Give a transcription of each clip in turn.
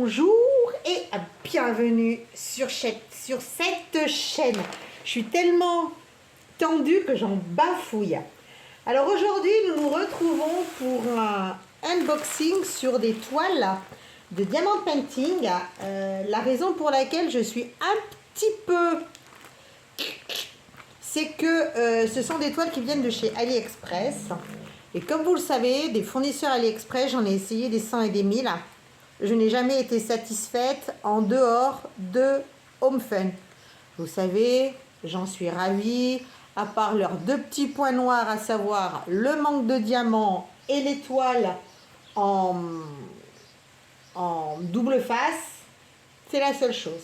bonjour et bienvenue sur cette chaîne. Je suis tellement tendue que j'en bafouille. Alors aujourd'hui, nous nous retrouvons pour un unboxing sur des toiles de diamant painting. La raison pour laquelle je suis un petit peu... c'est que ce sont des toiles qui viennent de chez AliExpress. Et comme vous le savez, des fournisseurs AliExpress, j'en ai essayé des 100 et des 1000. Je n'ai jamais été satisfaite en dehors de Home Fun. Vous savez, j'en suis ravie, à part leurs deux petits points noirs, à savoir le manque de diamants et l'étoile en double face. C'est la seule chose.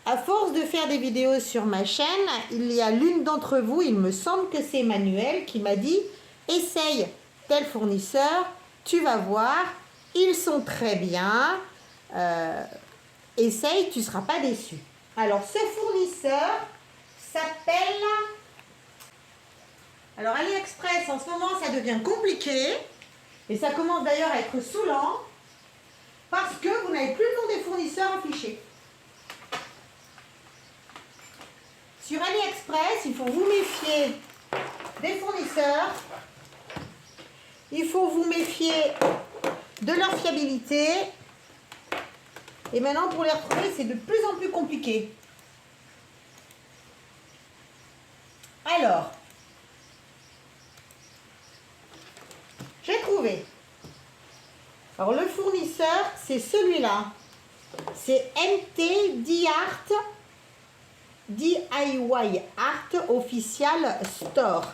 À force de faire des vidéos sur ma chaîne, il y a l'une d'entre vous, il me semble que c'est Emmanuel, qui m'a dit « Essaye tel fournisseur, tu vas voir, ils sont très bien, essaye, tu ne seras pas déçu. » Alors ce fournisseur s'appelle... Alors AliExpress, en ce moment, ça devient compliqué, et ça commence d'ailleurs à être saoulant, parce que vous n'avez plus le nom des fournisseurs affichés. Sur AliExpress, il faut vous méfier des fournisseurs, il faut vous méfier de leur fiabilité, et maintenant pour les retrouver, c'est de plus en plus compliqué. Alors, j'ai trouvé. Alors le fournisseur, c'est celui-là. C'est MT DIY Art Official Store.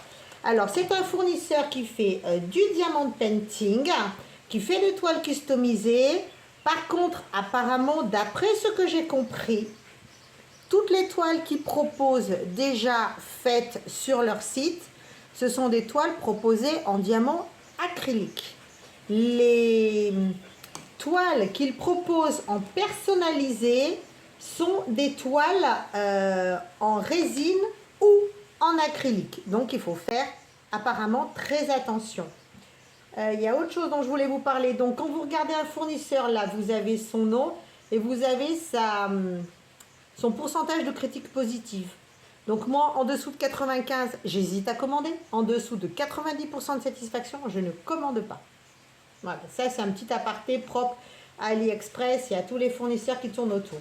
Alors c'est un fournisseur qui fait du diamant painting, qui fait des toiles customisées. Par contre, apparemment, d'après ce que j'ai compris, toutes les toiles qu'ils proposent déjà faites sur leur site, ce sont des toiles proposées en diamant acrylique. Les toiles qu'ils proposent en personnalisé sont des toiles en résine ou en acrylique. Donc il faut faire apparemment très attention. Il y a autre chose dont je voulais vous parler. Donc quand vous regardez un fournisseur, là vous avez son nom et vous avez son pourcentage de critiques positives. Donc moi, en dessous de 95, j'hésite à commander. En dessous de 90% de satisfaction, je ne commande pas. Voilà, ça c'est un petit aparté propre à AliExpress et à tous les fournisseurs qui tournent autour.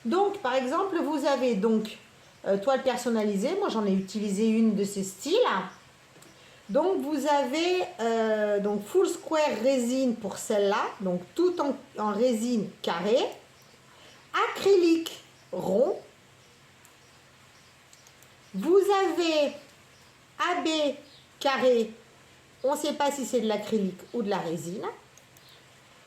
Donc par exemple, vous avez donc toile personnalisée. Moi j'en ai utilisé une de ces styles. Donc vous avez donc full square résine pour celle-là, donc tout en résine carrée, acrylique rond. Vous avez AB carré, on ne sait pas si c'est de l'acrylique ou de la résine.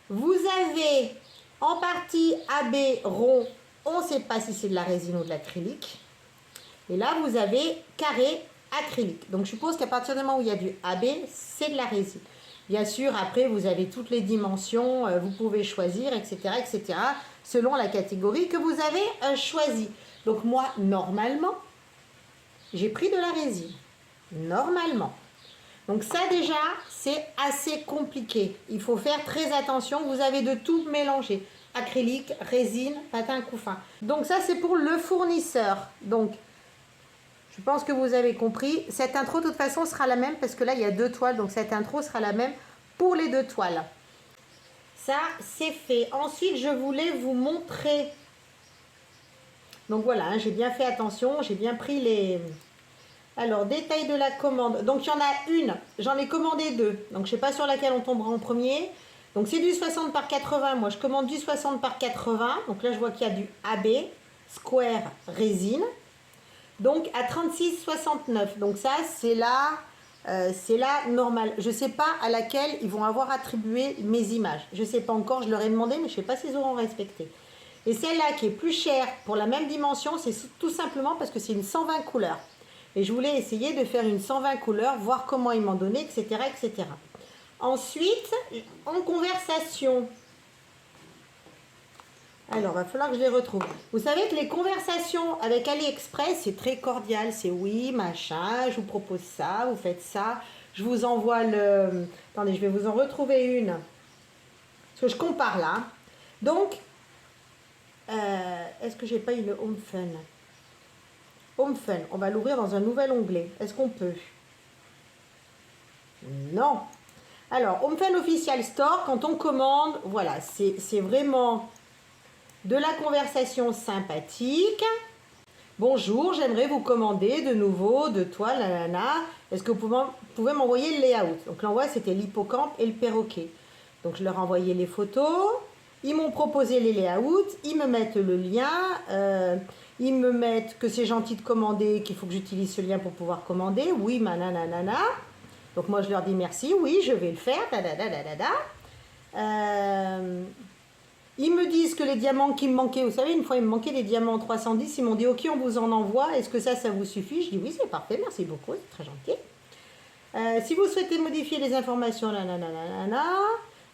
Vous avez en partie AB rond, on ne sait pas si c'est de la résine ou de l'acrylique. Et là vous avez carré acrylique. Donc je suppose qu'à partir du moment où il y a du AB, c'est de la résine. Bien sûr, après vous avez toutes les dimensions, vous pouvez choisir, etc., etc., selon la catégorie que vous avez choisie. Donc moi, normalement, j'ai pris de la résine. Normalement. Donc ça déjà, c'est assez compliqué. Il faut faire très attention. Vous avez de tout mélanger. Acrylique, résine, patin couffin. Donc ça, c'est pour le fournisseur. Donc, je pense que vous avez compris. Cette intro, de toute façon, sera la même parce que là, il y a deux toiles. Donc, cette intro sera la même pour les deux toiles. Ça, c'est fait. Ensuite, je voulais vous montrer. Donc, voilà, hein, j'ai bien fait attention. J'ai bien pris les... Alors, détail de la commande. Donc, il y en a une. J'en ai commandé deux. Donc, je ne sais pas sur laquelle on tombera en premier. Donc, c'est du 60 par 80. Moi, je commande du 60 par 80. Donc, là, je vois qu'il y a du AB, square, résine. Donc à 36,69. Donc ça c'est la normale. Je ne sais pas à laquelle ils vont avoir attribué mes images. Je ne sais pas encore, je leur ai demandé, mais je ne sais pas s'ils auront respecté. Et celle-là qui est plus chère pour la même dimension, c'est tout simplement parce que c'est une 120 couleurs. Et je voulais essayer de faire une 120 couleurs, voir comment ils m'en donnaient, etc., etc. Ensuite, en conversation... Alors, il va falloir que je les retrouve. Vous savez que les conversations avec AliExpress, c'est très cordial. C'est oui, machin, je vous propose ça, vous faites ça. Je vous envoie le... Attendez, je vais vous en retrouver une. Parce que je compare là. Donc, est-ce que j'ai pas une Home Fun? Home Fun, on va l'ouvrir dans un nouvel onglet. Est-ce qu'on peut? Non. Alors, Home Fun Official Store, quand on commande, voilà, c'est vraiment de la conversation sympathique. Bonjour, j'aimerais vous commander de nouveau de toiles, nanana. Est-ce que vous pouvez m'envoyer le layout? Donc l'envoi, c'était l'hippocampe et le perroquet. Donc je leur ai envoyé les photos. Ils m'ont proposé les layouts. Ils me mettent le lien. Ils me mettent que c'est gentil de commander, qu'il faut que j'utilise ce lien pour pouvoir commander. Oui, nanana. Donc moi, je leur dis merci. Oui, je vais le faire. Ils me disent que les diamants qui me manquaient, vous savez, une fois il me manquait des diamants 310, ils m'ont dit ok, on vous en envoie, est-ce que ça vous suffit? Je dis oui, c'est parfait, merci beaucoup, c'est très gentil. Si vous souhaitez modifier les informations, nanana,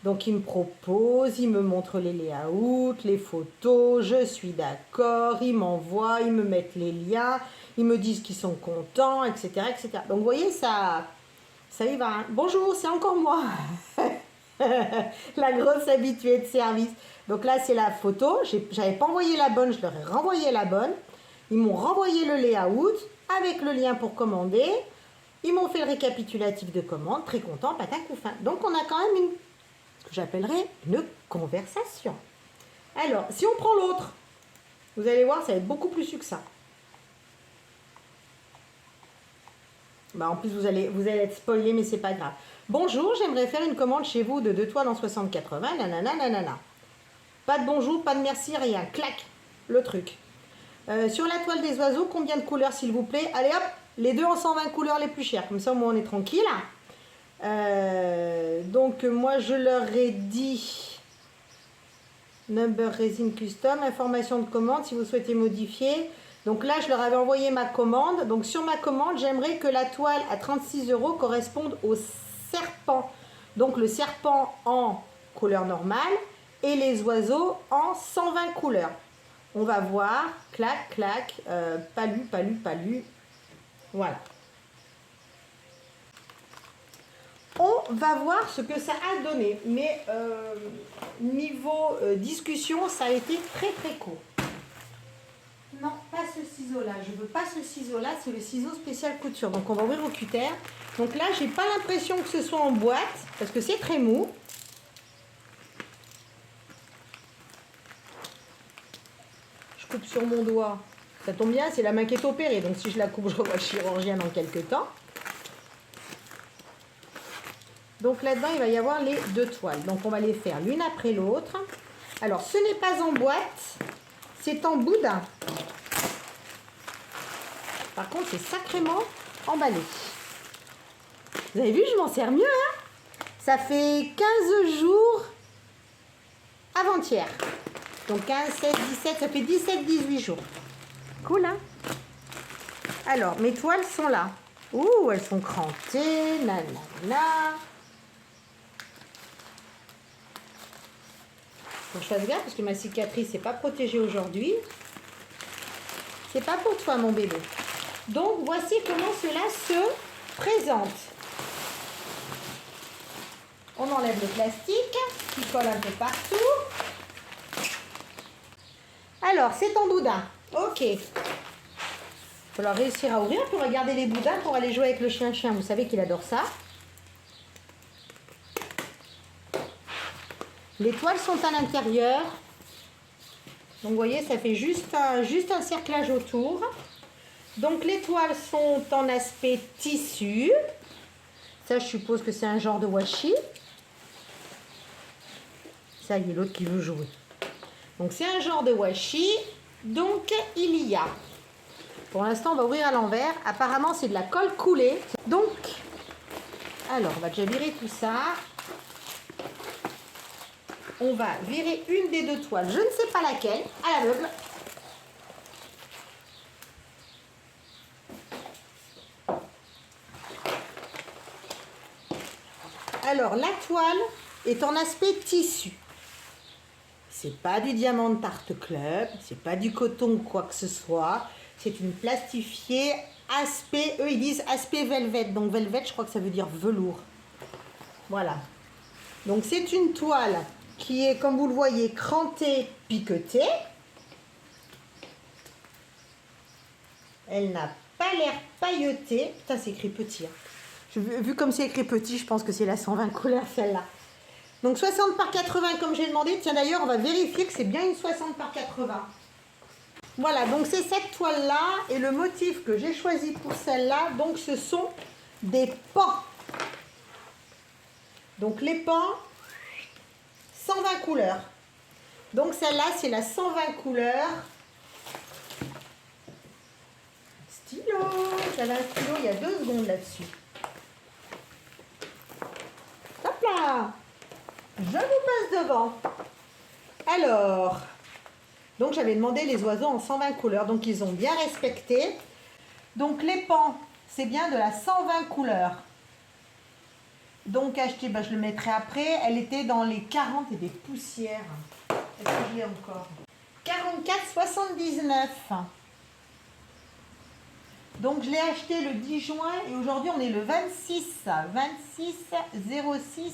donc ils me proposent, ils me montrent les layouts, les photos, je suis d'accord, ils m'envoient, ils me mettent les liens, ils me disent qu'ils sont contents, etc., etc. Donc vous voyez, ça y va. Hein. Bonjour, c'est encore moi, la grosse habituée de service. Donc là, c'est la photo. J'avais pas envoyé la bonne, je leur ai renvoyé la bonne. Ils m'ont renvoyé le layout avec le lien pour commander. Ils m'ont fait le récapitulatif de commande. Très content, patin couffin. Donc, on a quand même ce que j'appellerais une conversation. Alors, si on prend l'autre, vous allez voir, ça va être beaucoup plus succinct. Bah, en plus, vous allez être spoilé, mais c'est pas grave. Bonjour, j'aimerais faire une commande chez vous de 2 toiles en 60-80, nanana. Pas de bonjour, pas de merci, rien. Clac, le truc. Sur la toile des oiseaux, combien de couleurs, s'il vous plaît? Allez hop, les deux en 120 couleurs les plus chères. Comme ça, au moins, on est tranquille. Donc, moi, je leur ai dit Number Resin Custom, information de commande, si vous souhaitez modifier. Donc là, je leur avais envoyé ma commande. Donc, sur ma commande, j'aimerais que la toile à 36 € corresponde au serpent. Donc, le serpent en couleur normale et les oiseaux en 120 couleurs. On va voir, clac, clac, palu. Voilà. On va voir ce que ça a donné. Mais niveau discussion, ça a été très très court. Non, pas ce ciseau-là. Je veux pas ce ciseau-là. C'est le ciseau spécial couture. Donc, on va ouvrir au cutter. Donc là, j'ai pas l'impression que ce soit en boîte parce que c'est très mou. Coupe sur mon doigt, ça tombe bien, c'est la main qui est opérée, donc si je la coupe, je revois le chirurgien dans quelques temps. Donc là-dedans, il va y avoir les 2 toiles, donc on va les faire l'une après l'autre. Alors, ce n'est pas en boîte, c'est en boudin. Par contre, c'est sacrément emballé. Vous avez vu, je m'en sers mieux, hein? Ça fait 15 jours avant-hier. Donc 15, 16, 17, ça fait 17, 18 jours. Cool, hein? Alors, mes toiles sont là. Ouh, elles sont crantées, nanana. Faut que je fasse gaffe parce que ma cicatrice n'est pas protégée aujourd'hui. C'est pas pour toi, mon bébé. Donc, voici comment cela se présente. On enlève le plastique qui colle un peu partout. Alors, c'est en boudin. Ok. Il va falloir réussir à ouvrir pour regarder les boudins pour aller jouer avec le chien-chien. Vous savez qu'il adore ça. Les toiles sont à l'intérieur. Donc, vous voyez, ça fait juste un cerclage autour. Donc, les toiles sont en aspect tissu. Ça, je suppose que c'est un genre de washi. Ça, il y a l'autre qui veut jouer. Donc, c'est un genre de washi. Donc, il y a... Pour l'instant, on va ouvrir à l'envers. Apparemment, c'est de la colle coulée. Donc, alors, on va déjà virer tout ça. On va virer une des 2 toiles. Je ne sais pas laquelle, à l'aveugle. Alors, la toile est en aspect tissu. C'est pas du diamant de Tarte Club, c'est pas du coton ou quoi que ce soit. C'est une plastifiée aspect, eux ils disent aspect velvet. Donc velvet, je crois que ça veut dire velours. Voilà. Donc c'est une toile qui est, comme vous le voyez, cranté, piqueté. Elle n'a pas l'air pailletée. Putain, c'est écrit petit. Hein. Vu comme c'est écrit petit, je pense que c'est la 120 couleurs, celle-là. Donc 60 par 80, comme j'ai demandé. Tiens, d'ailleurs, on va vérifier que c'est bien une 60 par 80. Voilà, donc c'est cette toile-là. Et le motif que j'ai choisi pour celle-là, donc ce sont des pans. Donc les pans, 120 couleurs. Donc celle-là, c'est la 120 couleurs. Stylo. J'avais un stylo il y a 2 secondes là-dessus. Hop là. Je vous passe devant. Alors, donc j'avais demandé les oiseaux en 120 couleurs. Donc ils ont bien respecté. Donc les pans, c'est bien de la 120 couleurs. Donc acheté, je le mettrai après. Elle était dans les 40 et des poussières. Est-ce que je l'ai encore? 44,79. Donc je l'ai acheté le 10 juin et aujourd'hui on est le 26. 26 06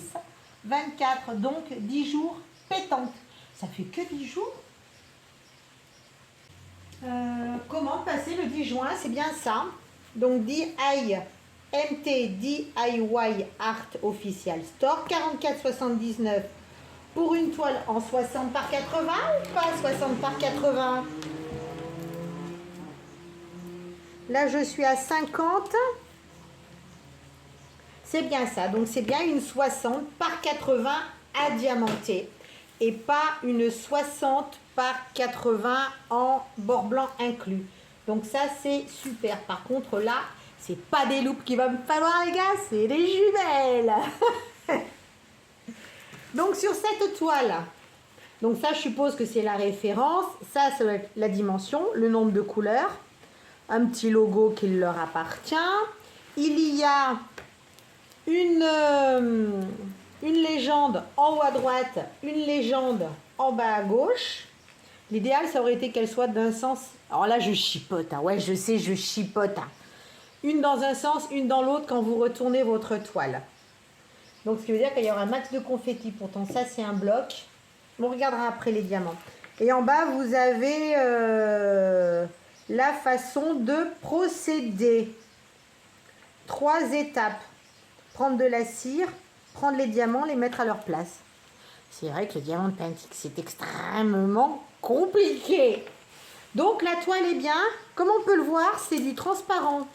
24. Donc 10 jours pétantes. Ça fait que 10 jours. Comment passer le 10 juin? C'est bien ça. Donc MT DIY Art Official Store, 44,79 pour une toile en 60 par 80 ou pas 60 par 80? Là, je suis à 50. C'est bien ça. Donc, c'est bien une 60 par 80 à diamanter et pas une 60 par 80 en bord blanc inclus. Donc, ça, c'est super. Par contre, là, c'est pas des loupes qu'il va me falloir, les gars, c'est des jumelles. Donc, sur cette toile, donc ça, je suppose que c'est la référence. Ça, c'est la dimension, le nombre de couleurs. Un petit logo qui leur appartient. Il y a une légende en haut à droite, une légende en bas à gauche. L'idéal, ça aurait été qu'elle soit d'un sens... Alors là, je chipote. Hein. Ouais, je sais, je chipote. Hein. Une dans un sens, une dans l'autre quand vous retournez votre toile. Donc, ce qui veut dire qu'il y aura un max de confetti. Pourtant, ça, c'est un bloc. On regardera après les diamants. Et en bas, vous avez... la façon de procéder. 3 étapes. Prendre de la cire, prendre les diamants, les mettre à leur place. C'est vrai que le diamant de Pentic, c'est extrêmement compliqué. Donc la toile est bien. Comme on peut le voir, c'est du transparent.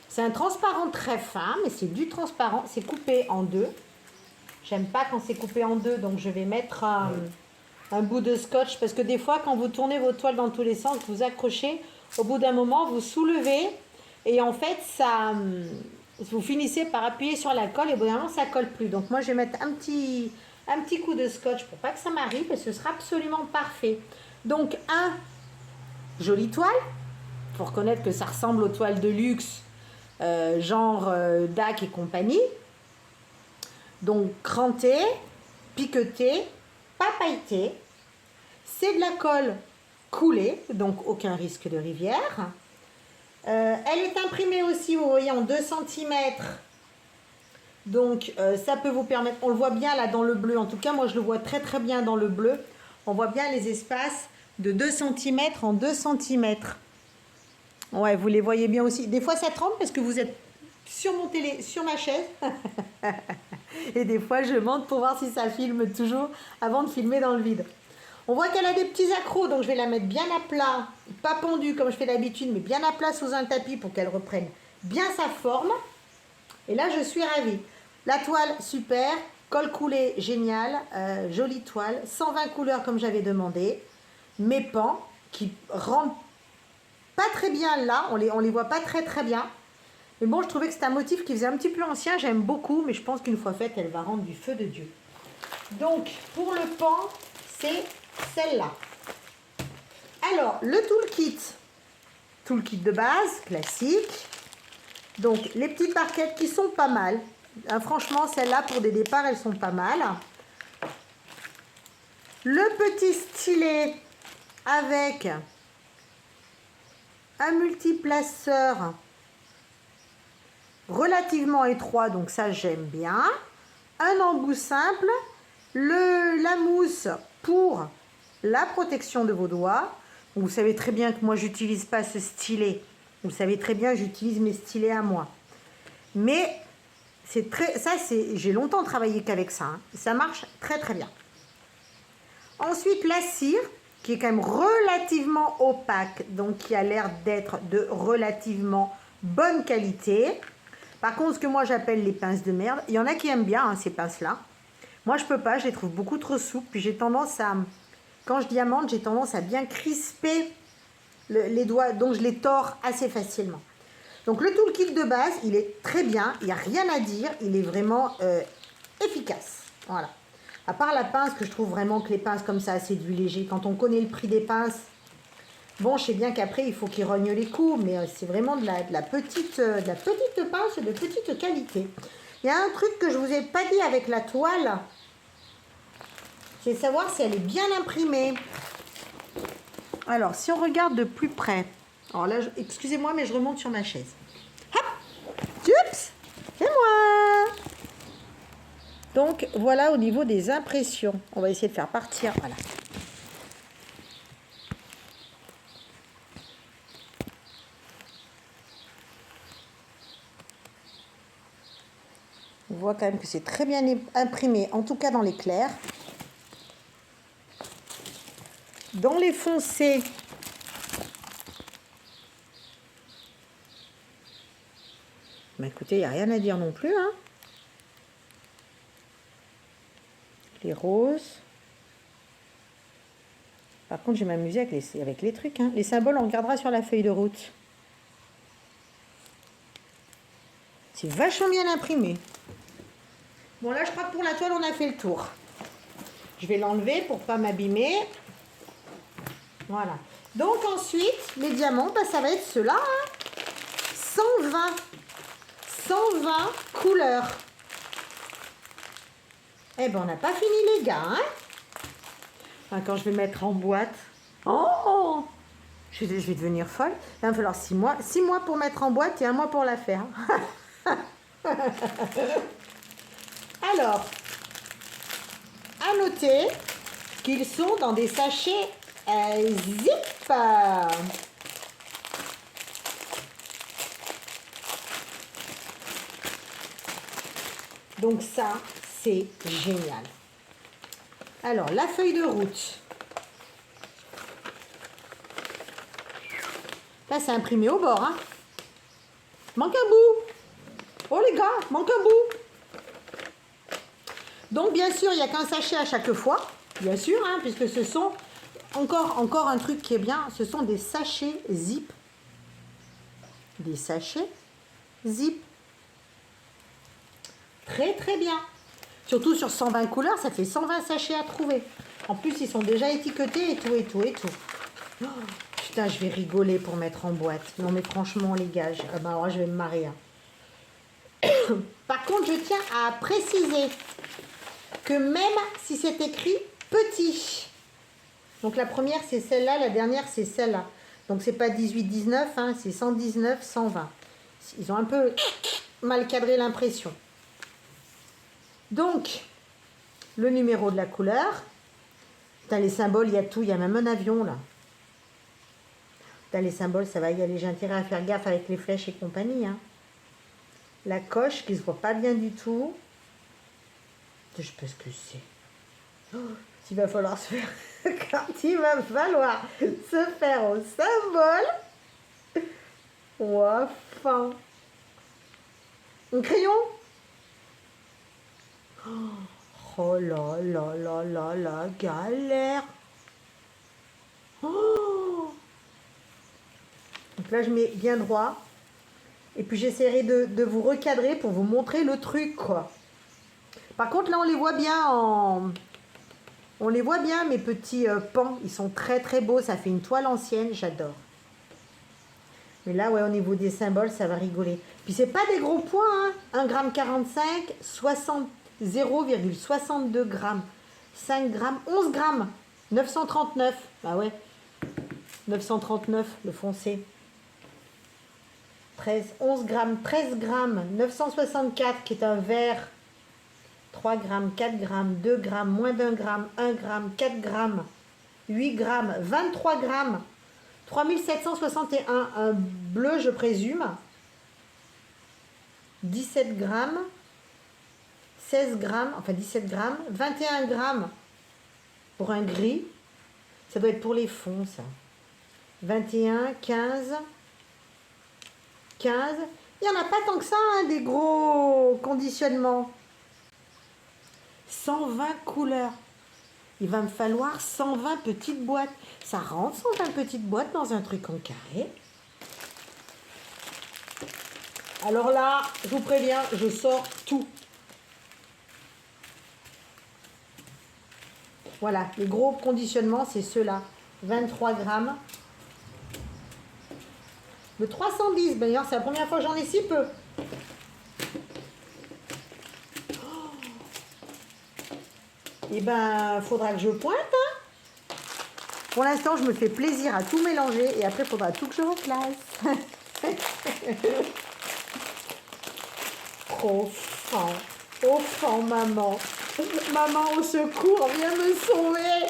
C'est un transparent très fin, mais c'est du transparent. C'est coupé en 2. J'aime pas quand c'est coupé en 2, donc je vais mettre un bout de scotch. Parce que des fois, quand vous tournez vos toiles dans tous les sens, vous accrochez, au bout d'un moment, vous soulevez. Et en fait, ça, vous finissez par appuyer sur la colle et au bout d'un moment, ça ne colle plus. Donc moi, je vais mettre un petit coup de scotch pour pas que ça m'arrive et ce sera absolument parfait. Donc, jolie toile. Il faut reconnaître que ça ressemble aux toiles de luxe, genre DAC et compagnie. Donc, cranté, piqueté, pas pailleté. C'est de la colle coulée, donc aucun risque de rivière. Elle est imprimée aussi, vous voyez, en 2 cm. Donc, ça peut vous permettre... On le voit bien là dans le bleu. En tout cas, moi, je le vois très, très bien dans le bleu. On voit bien les espaces de 2 cm en 2 cm. Ouais, vous les voyez bien aussi. Des fois, ça tremble parce que vous êtes sur ma chaise. Et des fois, je monte pour voir si ça filme toujours avant de filmer dans le vide. On voit qu'elle a des petits accros, donc je vais la mettre bien à plat, pas pendue comme je fais d'habitude, mais bien à plat sous un tapis pour qu'elle reprenne bien sa forme. Et là, je suis ravie. La toile, super. Colle coulée, génial. Jolie toile. 120 couleurs comme j'avais demandé. Mes pans qui rentrent pas très bien là. On les voit pas très très bien. Mais bon, je trouvais que c'était un motif qui faisait un petit peu ancien. J'aime beaucoup, mais je pense qu'une fois faite, elle va rendre du feu de Dieu. Donc, pour le pan, c'est celle-là. Alors, le toolkit de base, classique. Donc, les petites barquettes qui sont pas mal. Franchement, celles-là, pour des départs, elles sont pas mal. Le petit stylet avec un multiplaceur relativement étroit, donc ça, j'aime bien. Un embout simple la mousse pour la protection de vos doigts. Vous savez très bien que moi, j'utilise pas ce stylet. Vous savez très bien que j'utilise mes stylets à moi. Mais c'est très, ça, j'ai longtemps travaillé qu'avec ça. Hein. Ça marche très très bien. Ensuite, la cire, qui est quand même relativement opaque, donc qui a l'air d'être de relativement bonne qualité. Par contre, ce que moi j'appelle les pinces de merde, il y en a qui aiment bien hein, ces pinces-là. Moi, je peux pas, je les trouve beaucoup trop souples. Puis j'ai tendance à, quand je diamante, j'ai tendance à bien crisper les doigts, donc je les tords assez facilement. Donc le toolkit de base, il est très bien, il n'y a rien à dire, il est vraiment efficace. Voilà. À part la pince, que je trouve vraiment que les pinces comme ça, c'est du léger. Quand on connaît le prix des pinces, bon, je sais bien qu'après, il faut qu'ils rognent les coups, mais c'est vraiment de la petite pince de petite qualité. Il y a un truc que je ne vous ai pas dit avec la toile, c'est savoir si elle est bien imprimée. Alors, si on regarde de plus près, alors là, excusez-moi, mais je remonte sur ma chaise. Hop, oups, c'est moi. Donc, voilà au niveau des impressions. On va essayer de faire partir, voilà. On voit quand même que c'est très bien imprimé, en tout cas dans les clairs. Dans les foncés, mais écoutez, il n'y a rien à dire non plus. Hein. Les roses. Par contre, je vais m'amuser avec les trucs. Hein. Les symboles, on regardera sur la feuille de route. C'est vachement bien imprimé. Bon, là, je crois que pour la toile, on a fait le tour. Je vais l'enlever pour ne pas m'abîmer. Voilà. Donc, ensuite, les diamants, bah, ça va être ceux-là. Hein. 120 couleurs. Eh ben, on n'a pas fini, les gars. Hein. Enfin, quand je vais mettre en boîte. Oh, je vais devenir folle. Il va me falloir 6 mois. 6 mois pour mettre en boîte et 1 mois pour la faire. Alors, à noter qu'ils sont dans des sachets zip. Donc ça, c'est génial. Alors, la feuille de route. Là, c'est imprimé au bord. Hein. Manque un bout. Oh les gars, manque un bout. Donc, bien sûr, il n'y a qu'un sachet à chaque fois. Bien sûr, hein, puisque ce sont... Encore un truc qui est bien, ce sont des sachets zip. Des sachets zip. Très, très bien. Surtout sur 120 couleurs, ça fait 120 sachets à trouver. En plus, ils sont déjà étiquetés et tout, et tout, et tout. Oh, putain, je vais rigoler pour mettre en boîte. Non, mais franchement, les gars, alors, je vais me marrer. Hein. Par contre, je tiens à préciser que même si c'est écrit petit, donc la première, c'est celle-là, la dernière, c'est celle-là. Donc, c'est pas 18-19, hein, c'est 119-120. Ils ont un peu mal cadré l'impression. Donc, le numéro de la couleur. Putain, les symboles, il y a tout. Il y a même un avion, là. Putain, les symboles, ça va y aller. J'ai intérêt à faire gaffe avec les flèches et compagnie. Hein. La coche, qui ne se voit pas bien du tout. Je sais pas ce que c'est. Oh, il va falloir se faire... Quand il va falloir se faire au symbole. Ou enfin. Un crayon. Oh là là là là là, galère. Oh. Donc là, je mets bien droit. Et puis, j'essaierai de vous recadrer pour vous montrer le truc, quoi. Par contre, là, on les voit bien On les voit bien, mes petits pans. Ils sont très, très beaux. Ça fait une toile ancienne. J'adore. Mais là, ouais, au niveau des symboles, ça va rigoler. Puis, c'est pas des gros points, hein. 1,45 g, 0,62 g. 5 grammes, 11 grammes. 939. Bah ouais. 939, le foncé. 11 grammes, 13 grammes. 964, qui est un vert. 3 grammes, 4 grammes, 2 grammes, moins d'1 gramme, 1 gramme, 4 grammes, 8 grammes, 23 grammes, 3761, un bleu je présume, 17 grammes, 16 grammes, enfin 17 grammes, 21 grammes pour un gris, ça doit être pour les fonds ça, 21, 15, 15, il n'y en a pas tant que ça, hein, des gros conditionnements. 120 couleurs. Il va me falloir 120 petites boîtes. Ça rentre 120 petites boîtes dans un truc en carré. Alors là, je vous préviens, je sors tout. Voilà, les gros conditionnements, c'est ceux-là. 23 grammes. Le 310, d'ailleurs, c'est la première fois que j'en ai si peu. Eh ben, faudra que je pointe. Hein. Pour l'instant, je me fais plaisir à tout mélanger et après, il faudra tout que je reclasse. Offrant, maman. Maman, au secours, viens me sauver.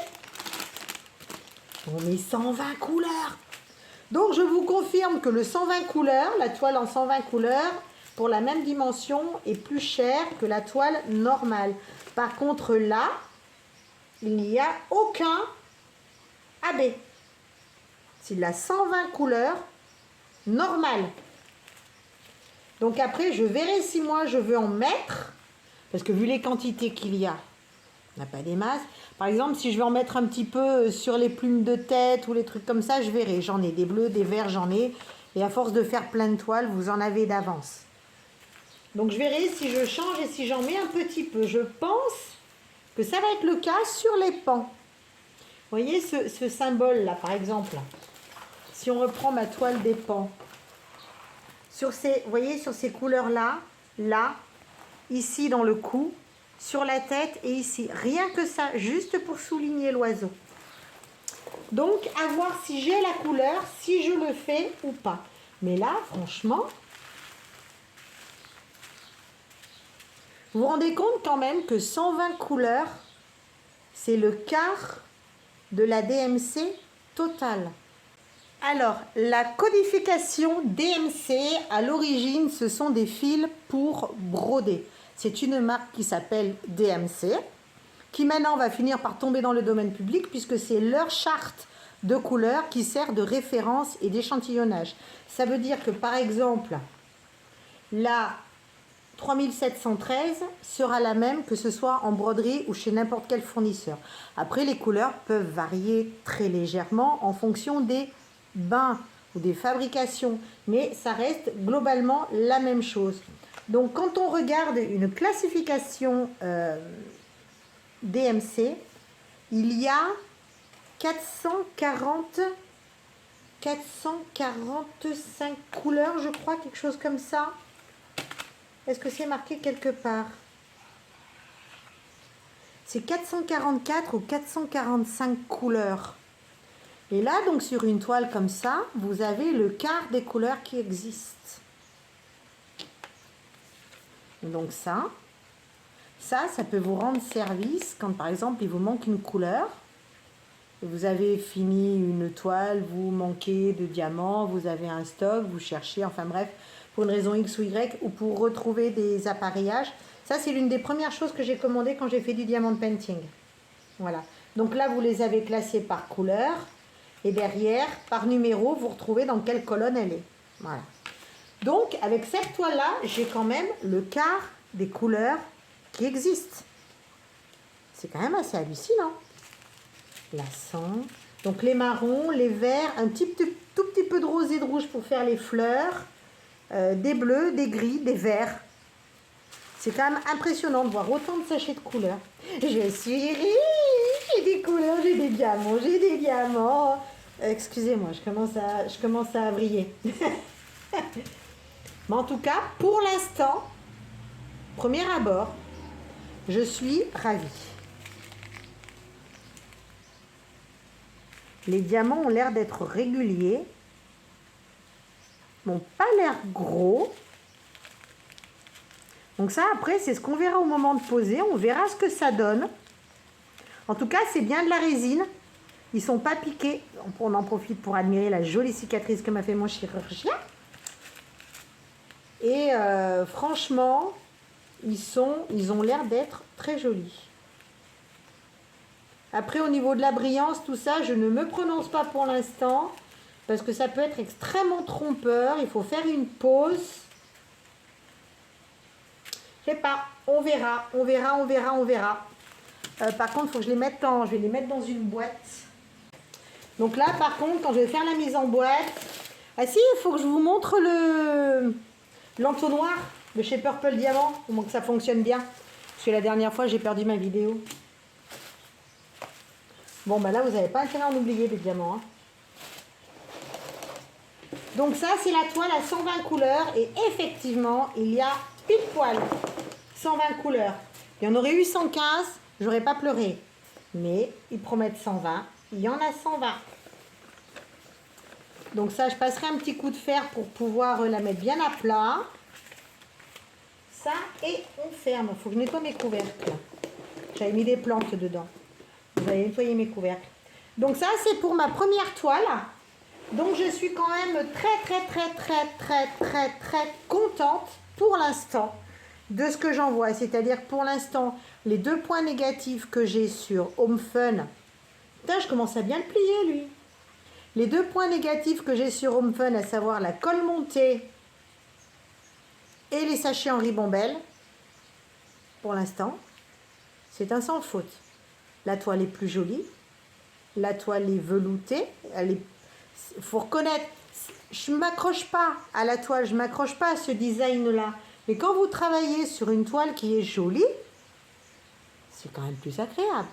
On met 120 couleurs. Donc, je vous confirme que le 120 couleurs, la toile en 120 couleurs, pour la même dimension, est plus chère que la toile normale. Par contre, là, il n'y a aucun AB. C'est de la 120 couleurs normale. Donc après, je verrai si moi je veux en mettre, parce que vu les quantités qu'il y a, on n'a pas des masses. Par exemple, si je veux en mettre un petit peu sur les plumes de tête ou les trucs comme ça, je verrai. J'en ai des bleus, des verts, j'en ai. Et à force de faire plein de toiles, vous en avez d'avance. Donc je verrai si je change et si j'en mets un petit peu. Je pense que ça va être le cas sur les pans. Vous voyez ce symbole-là, par exemple. Si on reprend ma toile des pans. Sur ces, vous voyez, sur ces couleurs-là, là, ici dans le cou, sur la tête et ici. Rien que ça, juste pour souligner l'oiseau. Donc, à voir si j'ai la couleur, si je le fais ou pas. Mais là, franchement, vous vous rendez compte quand même que 120 couleurs, c'est le quart de la DMC totale. Alors, la codification DMC, à l'origine, ce sont des fils pour broder. C'est une marque qui s'appelle DMC, qui maintenant va finir par tomber dans le domaine public, puisque c'est leur charte de couleurs qui sert de référence et d'échantillonnage. Ça veut dire que, par exemple, la 3713 sera la même que ce soit en broderie ou chez n'importe quel fournisseur. Après, les couleurs peuvent varier très légèrement en fonction des bains ou des fabrications, mais ça reste globalement la même chose. Donc quand on regarde une classification DMC, il y a 445 couleurs, je crois, quelque chose comme ça. Est-ce que c'est marqué quelque part? C'est 444 ou 445 couleurs. Et là, donc, sur une toile comme ça, vous avez le quart des couleurs qui existent. Donc ça peut vous rendre service quand, par exemple, il vous manque une couleur. Vous avez fini une toile, vous manquez de diamants, vous avez un stock, vous cherchez, enfin bref, pour une raison X ou Y, ou pour retrouver des appareillages. Ça, c'est l'une des premières choses que j'ai commandées quand j'ai fait du diamond painting. Voilà. Donc là, vous les avez classés par couleur. Et derrière, par numéro, vous retrouvez dans quelle colonne elle est. Voilà. Donc, avec cette toile-là, j'ai quand même le quart des couleurs qui existent. C'est quand même assez hallucinant. La sang. Donc, les marrons, les verts, un tout petit peu de rose et de rouge pour faire les fleurs, des bleus, des gris, des verts. C'est quand même impressionnant de voir autant de sachets de couleurs. Je suis riche, j'ai des couleurs, j'ai des diamants. Excusez-moi, je commence à vriller. Mais en tout cas, pour l'instant, premier abord, je suis ravie. Les diamants ont l'air d'être réguliers. N'ont pas l'air gros. Donc ça, après, c'est ce qu'on verra au moment de poser. On verra ce que ça donne. En tout cas, c'est bien de la résine. Ils ne sont pas piqués. On en profite pour admirer la jolie cicatrice que m'a fait mon chirurgien. Et franchement, ils ont l'air d'être très jolis. Après, au niveau de la brillance, tout ça, je ne me prononce pas pour l'instant. Parce que ça peut être extrêmement trompeur. Il faut faire une pause. Je sais pas. On verra. Par contre, il faut que je les mette je vais les mettre dans une boîte. Donc là, par contre, quand je vais faire la mise en boîte... Ah si, il faut que je vous montre l'entonnoir de chez Purple Diamant. Au moins que ça fonctionne bien. Parce que la dernière fois, j'ai perdu ma vidéo. Bon, bah là, vous n'avez pas intérêt à en oublier des diamants. Hein. Donc ça, c'est la toile à 120 couleurs. Et effectivement, il y a pile poil 120 couleurs. Il y en aurait eu 115, j'aurais pas pleuré. Mais ils promettent 120. Il y en a 120. Donc ça, je passerai un petit coup de fer pour pouvoir la mettre bien à plat. Ça, et on ferme. Il faut que je nettoie mes couvercles. J'avais mis des plantes dedans. Vous allez nettoyer mes couvercles. Donc ça, c'est pour ma première toile. Donc je suis quand même très contente pour l'instant de ce que j'en vois. C'est-à-dire pour l'instant, les 2 points négatifs que j'ai sur Home Fun. Putain, je commence à bien le plier, lui. Les 2 points négatifs que j'ai sur Home Fun, à savoir la colle montée et les sachets en ribambelle, pour l'instant, c'est un sans faute. La toile est plus jolie, la toile est veloutée, il faut reconnaître, je ne m'accroche pas à la toile, je ne m'accroche pas à ce design-là. Mais quand vous travaillez sur une toile qui est jolie, c'est quand même plus agréable.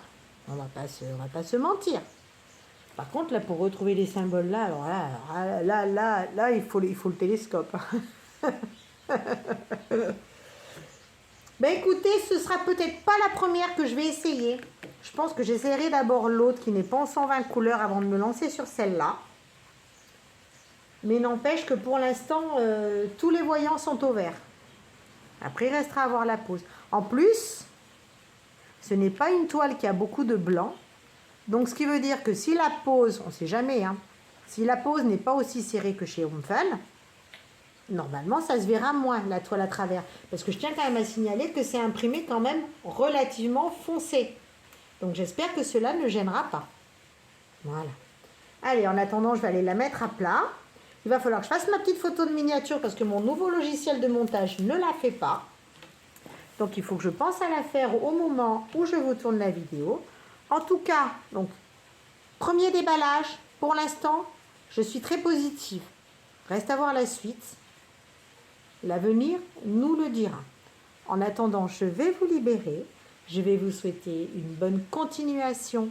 On va pas se mentir. Par contre, là, pour retrouver les symboles là, alors là, il faut le télescope. Ben écoutez, ce sera peut-être pas la première que je vais essayer. Je pense que j'essaierai d'abord l'autre qui n'est pas en 120 couleurs avant de me lancer sur celle-là. Mais n'empêche que pour l'instant, tous les voyants sont au vert. Après, il restera à voir la pose. En plus, ce n'est pas une toile qui a beaucoup de blanc. Donc, ce qui veut dire que si la pose, on ne sait jamais, hein, si la pose n'est pas aussi serrée que chez Home Fun, normalement, ça se verra moins, la toile à travers. Parce que je tiens quand même à signaler que c'est imprimé quand même relativement foncé. Donc, j'espère que cela ne gênera pas. Voilà. Allez, en attendant, je vais aller la mettre à plat. Il va falloir que je fasse ma petite photo de miniature parce que mon nouveau logiciel de montage ne la fait pas. Donc, il faut que je pense à la faire au moment où je vous tourne la vidéo. En tout cas, donc, premier déballage. Pour l'instant, je suis très positive. Reste à voir la suite. L'avenir nous le dira. En attendant, je vais vous libérer. Je vais vous souhaiter une bonne continuation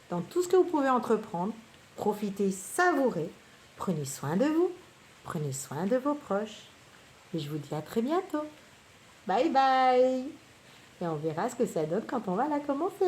dans tout ce que vous pouvez entreprendre. Profitez, savourez. Prenez soin de vous. Prenez soin de vos proches. Et je vous dis à très bientôt. Bye bye. Et on verra ce que ça donne quand on va la commencer.